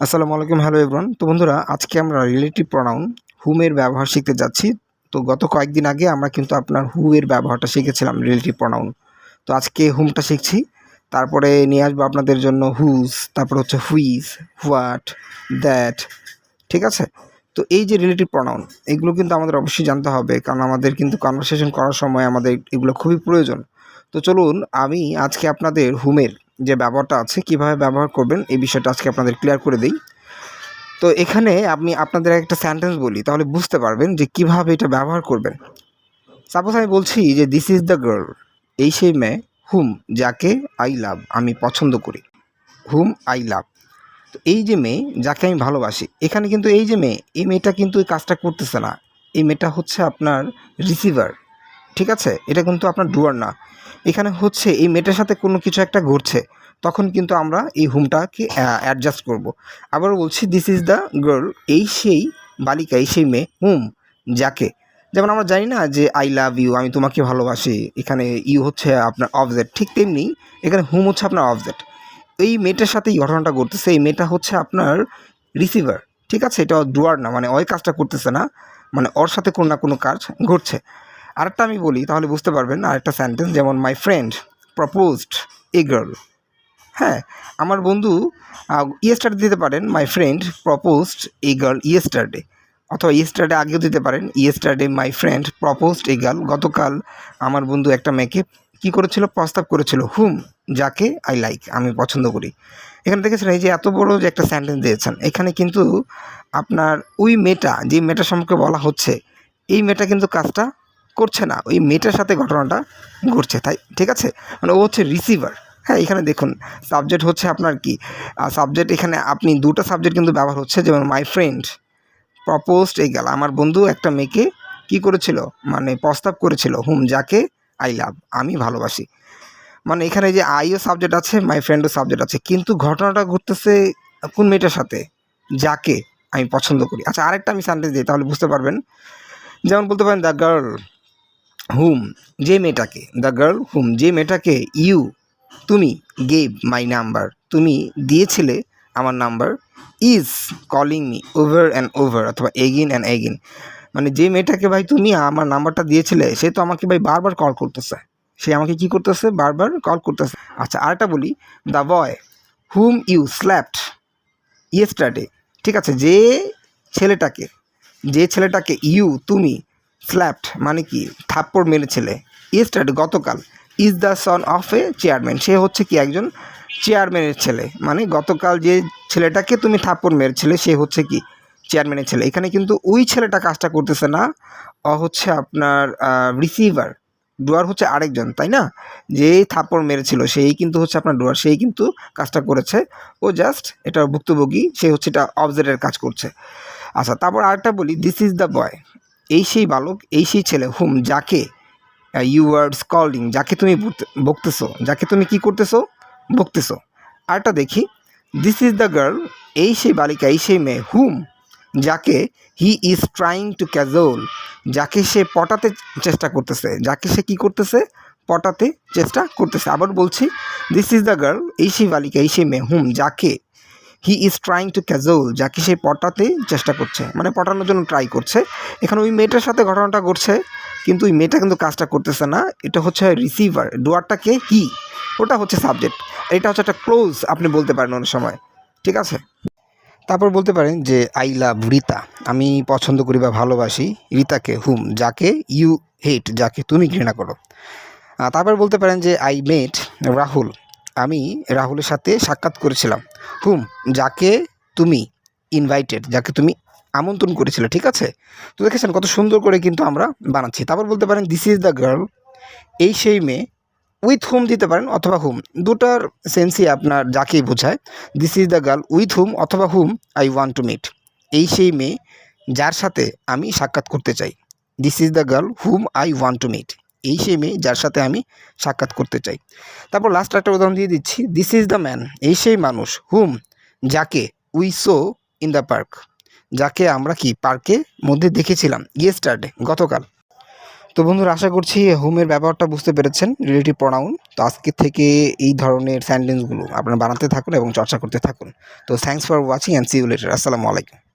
আসসালামু আলাইকুম, hello everyone. তো বন্ধুরা, আজকে আমরা রিলেটিভ প্রোনাউন হুমের ব্যবহার শিখতে যাচ্ছি। তো গত কয়েকদিন আগে আমরা কিন্তু আপনার হু এর ব্যবহারটা শিখেছিলাম, রিলেটিভ প্রোনাউন। তো আজকে হুমটা শিখছি, তারপরে নিয়ে আসবো আপনাদের জন্য হুজ, তারপর হচ্ছে হুইজ, হোয়াট, দ্যাট। ঠিক আছে? তো এই যে রিলেটিভ প্রোনাউন, এগুলো কিন্তু আমাদের অবশ্যই জানতে হবে, কারণ আমাদের কিন্তু কনভারসেশন করার সময় আমাদের এগুলো খুবই প্রয়োজন। তো চলুন, আমি আজকে আপনাদের হুমের যে ব্যবহারটা আছে, কিভাবে ব্যবহার করবেন এই বিষয়টা আজকে আপনাদের ক্লিয়ার করে দিই। তো এখানে আমি আপনাদের একটা সেন্টেন্স বলি, তাহলে বুঝতে পারবেন যে কিভাবে এটা ব্যবহার করবেন। সাপোজ আমি বলছি যে দিস ইজ দ্য গার্ল, এই সেই মেয়ে, হুম, যাকে আই লাভ, আমি পছন্দ করি, হুম আই লাভ। তো এই যে মেয়ে, যাকে আমি ভালোবাসি, এখানে কিন্তু এই যে মেয়ে, এই মেয়েটা কিন্তু এই কাজটা করতেছে না। এই মেয়েটা হচ্ছে আপনার রিসিভার। ঠিক আছে? এটা কিন্তু আপনার ডুয়ার না। এখানে হচ্ছে এই মেয়েটার সাথে কোনো কিছু একটা ঘটছে, তখন কিন্তু আমরা এই হুমটাকে অ্যাডজাস্ট করব। আবারও বলছি, দিস ইজ দ্য গার্ল, এই সেই বালিকা, এই সেই মেয়ে, হুম, যাকে। যেমন আমরা জানি না যে আই লাভ ইউ, আমি তোমাকে ভালোবাসি, এখানে ইউ হচ্ছে আপনার অবজেক্ট, ঠিক তেমনি এখানে হুম হচ্ছে আপনার অবজেক্ট। এই মেয়েটার সাথে এই ঘটনাটা ঘটতেছে, এই মেয়েটা হচ্ছে আপনার রিসিভার। ঠিক আছে? এটা ডুয়ার না, মানে ওই কাজটা করতেছে না, মানে ওর সাথে কোনো না কোনো কাজ ঘটছে। আরেকটা আমি বলি, তাহলে বুঝতে পারবেন। আরেকটা সেন্টেন্স, যেমন my friend proposed a girl. হ্যাঁ, আমার বন্ধু ইয়েস্টারডে দিতে পারেন, my friend proposed a girl yesterday, অথবা ইয়েস্টারডে আগেও দিতে পারেন, yesterday my friend proposed a girl, গতকাল আমার বন্ধু একটা মেয়েকে কী করেছিল, প্রস্তাব করেছিল, হুম, যাকে আই লাইক, আমি পছন্দ করি। এখানে দেখেছেন, এই যে এত বড় যে একটা সেন্টেন্স দিয়েছেন, এখানে কিন্তু আপনার ওই মেয়েটা, যে মেয়েটার সম্পর্কে বলা হচ্ছে, এই মেয়েটা কিন্তু কাজটা করছে না, ওই মেয়েটার সাথে ঘটনাটা ঘটছে, তাই ঠিক আছে? মানে ও হচ্ছে রিসিভার। হ্যাঁ, এখানে দেখুন, সাবজেক্ট হচ্ছে আপনার কি, সাবজেক্ট এখানে আপনি দুটো সাবজেক্ট কিন্তু ব্যবহার হচ্ছে, যেমন মাই ফ্রেন্ড প্রপোজড এই গেল, আমার বন্ধু একটা মেয়েকে কি করেছিল, মানে প্রস্তাব করেছিল, হুম, যাকে আই লাভ, আমি ভালোবাসি। মানে এখানে যে আইও সাবজেক্ট আছে, মাই ফ্রেন্ডও সাবজেক্ট আছে, কিন্তু ঘটনাটা ঘটতেছে কোন মেয়েটার সাথে, যাকে আমি পছন্দ করি। আচ্ছা, আরেকটা আমি সেন্টেন্স দিই, তাহলে বুঝতে পারবেন। যেমন বলতে পারেন, দ্য গার্ল হুম, যে মেয়েটাকে, দ্য গার্ল হুম, যে মেয়েটাকে ইউ তুমি গেভ মাই নাম্বার, তুমি দিয়েছিলে আমার number, is calling me over and over, অথবা এগেন অ্যান্ড এগেন। মানে যে মেয়েটাকে ভাই তুমি আমার নাম্বারটা দিয়েছিলে, সে তো আমাকে ভাই বারবার কল করতেছে, সে আমাকে কি করতেছে, বারবার কল করতেছে। আচ্ছা, আরেকটা বলি, the boy whom you slapped yesterday. ঠিক আছে? ছেলেটাকে যে ছেলেটাকে ইউ তুমি স্ল্যাপড, মানে কি, থাপ্পড় মেরেছিলে, ইয়েস্টারডে গতকাল, is the son of a chairman, সে হচ্ছে কি একজন চেয়ারম্যানের ছেলে। মানে গতকাল যে ছেলেটাকে তুমি থাপ্পড় মেরেছিলে, সে হচ্ছে কি চেয়ারম্যানের ছেলে। এখানে কিন্তু ওই ছেলেটা কাজটা করতেছে না, ও হচ্ছে আপনার রিসিভার। ডুয়ার হচ্ছে আরেকজন, তাই না? যেই থাপ্পড় মেরেছিল সেই কিন্তু হচ্ছে আপনার ডুয়ার, সেই কিন্তু কাজটা করেছে, ও জাস্ট এটা ভুক্তভোগী, সে হচ্ছে এটা অবজেক্টের কাজ করছে। আচ্ছা, তারপর আরেকটা বলি, দিস ইজ দ্য বয়, এই সেই বালক, এই সেই ছেলে, হুম, যাকে ইউ আর স্কল্ডিং, যাকে তুমি বকতেছো, যাকে তুমি কি করতেছো, বকতেছো। আরেকটা দেখি, দিস ইজ দ্য গার্ল, এই সেই বালিকা, এই সেই মেয়ে, হুম, যাকে হি ইজ ট্রাইং টু ক্যাজল, যাকে সে পটাতে চেষ্টা করতেছে, যাকে সে কি করতেছে, পটাতে চেষ্টা করতেছে। আবার বলছি, দিস ইজ দ্য গার্ল, এই সেই বালিকা, এই সেই মেয়ে, হুম, যাকে হি ইজ ট্রাইং টু ক্যাজল, যাকে সে পটাতে চেষ্টা করছে, মানে পটানোর জন্য ট্রাই করছে। এখানে ওই মেয়েটার সাথে ঘটনাটা ঘটছে, কিন্তু ওই মেয়েটা কিন্তু কাজটা করতেছে না, এটা হচ্ছে রিসিভার, ডুয়ারটাকে হি, ওটা হচ্ছে সাবজেক্ট। এটা হচ্ছে একটা ক্লোজ, আপনি বলতে পারেন অনেক সময়। ঠিক আছে? তারপর বলতে পারেন যে আই লাভ রিতা, আমি পছন্দ করি বা ভালোবাসি রিতাকে, হুম, যাকে ইউ হেট, যাকে তুমি ঘৃণা করো। তারপর বলতে পারেন যে আই মেট রাহুল, আমি রাহুলের সাথে সাক্ষাৎ করেছিলাম, হুম, যাকে তুমি ইনভাইটেড, যাকে তুমি আমন্ত্রণ করেছিলে। ঠিক আছে? তো দেখেছেন কত সুন্দর করে কিন্তু আমরা বানাচ্ছি। তারপর বলতে পারেন দিস ইজ দ্য গার্ল, এই সেই মেয়ে, উইথ হুম দিতে পারেন, অথবা হুম, দুটার সেন্সই আপনার যাকেই বোঝায়। This is the girl with whom অথবা whom I want to meet, এই সেই মেয়ে যার সাথে আমি সাক্ষাৎ করতে চাই। This is the girl whom I want to meet, এই সেই মেয়ে যার সাথে আমি সাক্ষাৎ করতে চাই। তারপর লাস্ট একটা উদাহরণ দিয়ে দিচ্ছি, দিস ইজ দ্য ম্যান, এই সেই মানুষ, হুম, যাকে we so in the park, যাকে আমরা কি পার্কের মধ্যে দেখেছিলাম ইয়েস্টারডে, গতকাল। তো বন্ধুরা, আশা করছি হুমের ব্যবহারটা বুঝতে পেরেছেন, রিলেটিভ প্রোনাউন। তো আজকে থেকে এই ধরনের সেন্টেন্সগুলো আপনারা বানাতে থাকুন এবং চর্চা করতে থাকুন। তো thanks for watching and see you later. আসসালামু আলাইকুম।